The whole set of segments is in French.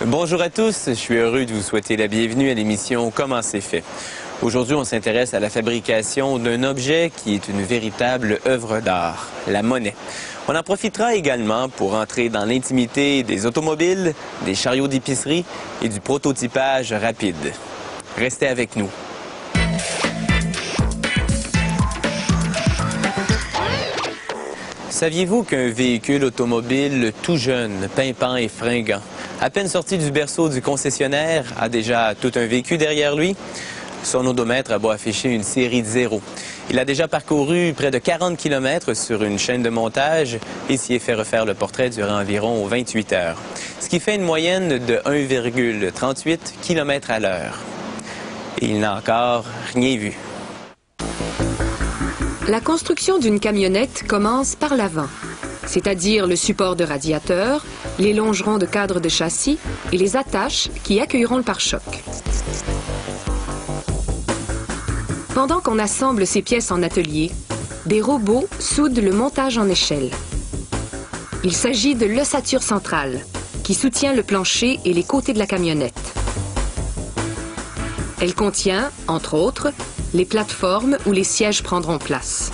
Bonjour à tous, je suis heureux de vous souhaiter la bienvenue à l'émission Comment c'est fait. Aujourd'hui, on s'intéresse à la fabrication d'un objet qui est une véritable œuvre d'art, la monnaie. On en profitera également pour entrer dans l'intimité des automobiles, des chariots d'épicerie et du prototypage rapide. Restez avec nous. Saviez-vous qu'un véhicule automobile tout jeune, pimpant et fringant, à peine sorti du berceau du concessionnaire, a déjà tout un vécu derrière lui? Son odomètre a beau afficher une série de zéros. Il a déjà parcouru près de 40 km sur une chaîne de montage et s'y est fait refaire le portrait durant environ 28 heures, ce qui fait une moyenne de 1,38 km à l'heure. Et il n'a encore rien vu. La construction d'une camionnette commence par l'avant, c'est-à-dire le support de radiateur, les longerons de cadre de châssis et les attaches qui accueilleront le pare-choc. Pendant qu'on assemble ces pièces en atelier, des robots soudent le montage en échelle. Il s'agit de l'ossature centrale, qui soutient le plancher et les côtés de la camionnette. Elle contient, entre autres, les plateformes où les sièges prendront place.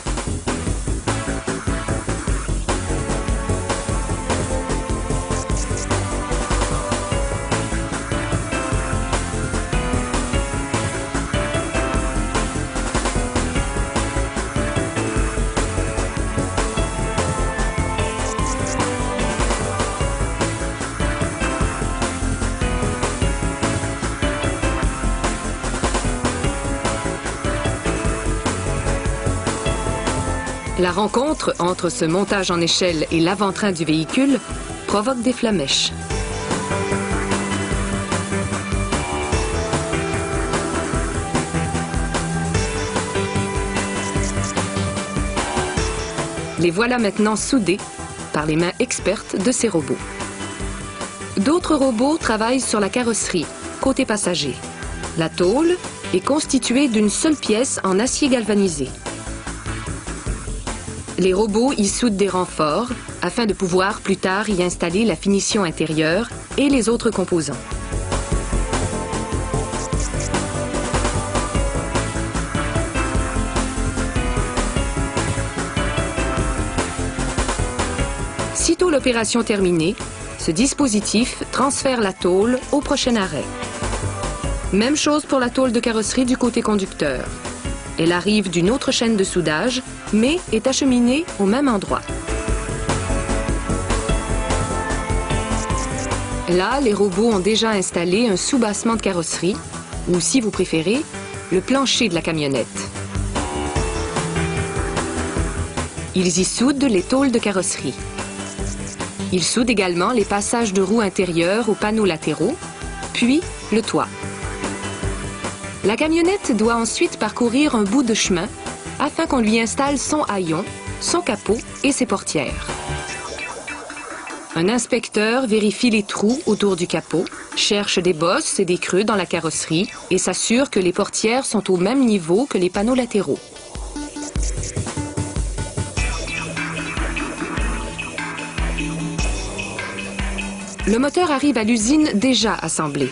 La rencontre entre ce montage en échelle et l'avant-train du véhicule provoque des flammèches. Les voilà maintenant soudés par les mains expertes de ces robots. D'autres robots travaillent sur la carrosserie, côté passager. La tôle est constituée d'une seule pièce en acier galvanisé. Les robots y soudent des renforts afin de pouvoir plus tard y installer la finition intérieure et les autres composants. Sitôt l'opération terminée, ce dispositif transfère la tôle au prochain arrêt. Même chose pour la tôle de carrosserie du côté conducteur. Elle arrive d'une autre chaîne de soudage, mais est acheminée au même endroit. Là, les robots ont déjà installé un soubassement de carrosserie, ou si vous préférez, le plancher de la camionnette. Ils y soudent les tôles de carrosserie. Ils soudent également les passages de roues intérieures aux panneaux latéraux, puis le toit. La camionnette doit ensuite parcourir un bout de chemin afin qu'on lui installe son haillon, son capot et ses portières. Un inspecteur vérifie les trous autour du capot, cherche des bosses et des creux dans la carrosserie et s'assure que les portières sont au même niveau que les panneaux latéraux. Le moteur arrive à l'usine déjà assemblé.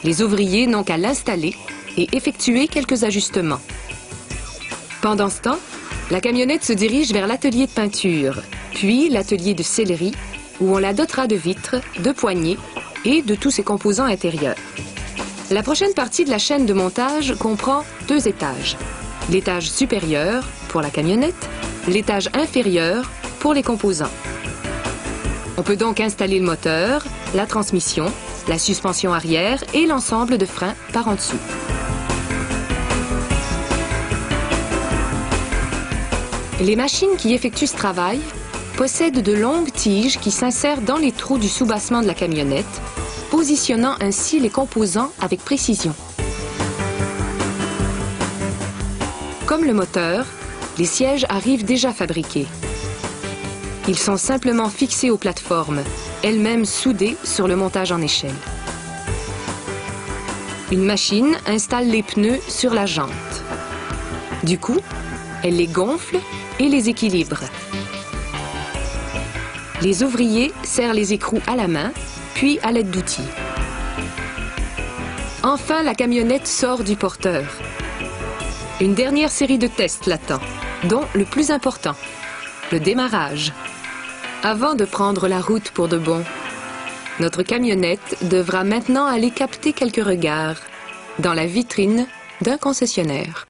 Les ouvriers n'ont qu'à l'installer et effectuer quelques ajustements. Pendant ce temps, la camionnette se dirige vers l'atelier de peinture, puis l'atelier de sellerie, où on la dotera de vitres, de poignées et de tous ses composants intérieurs. La prochaine partie de la chaîne de montage comprend 2 étages. L'étage supérieur pour la camionnette, l'étage inférieur pour les composants. On peut donc installer le moteur, la transmission, la suspension arrière et l'ensemble de freins par en dessous. Les machines qui effectuent ce travail possèdent de longues tiges qui s'insèrent dans les trous du soubassement de la camionnette, positionnant ainsi les composants avec précision. Comme le moteur, les sièges arrivent déjà fabriqués. Ils sont simplement fixés aux plateformes, elles-mêmes soudées sur le montage en échelle. Une machine installe les pneus sur la jante. Du coup, elle les gonfle et les équilibre. Les ouvriers serrent les écrous à la main puis à l'aide d'outils. Enfin, la camionnette sort du porteur. Une dernière série de tests l'attend, dont le plus important, le démarrage. Avant de prendre la route pour de bon, notre camionnette devra maintenant aller capter quelques regards dans la vitrine d'un concessionnaire.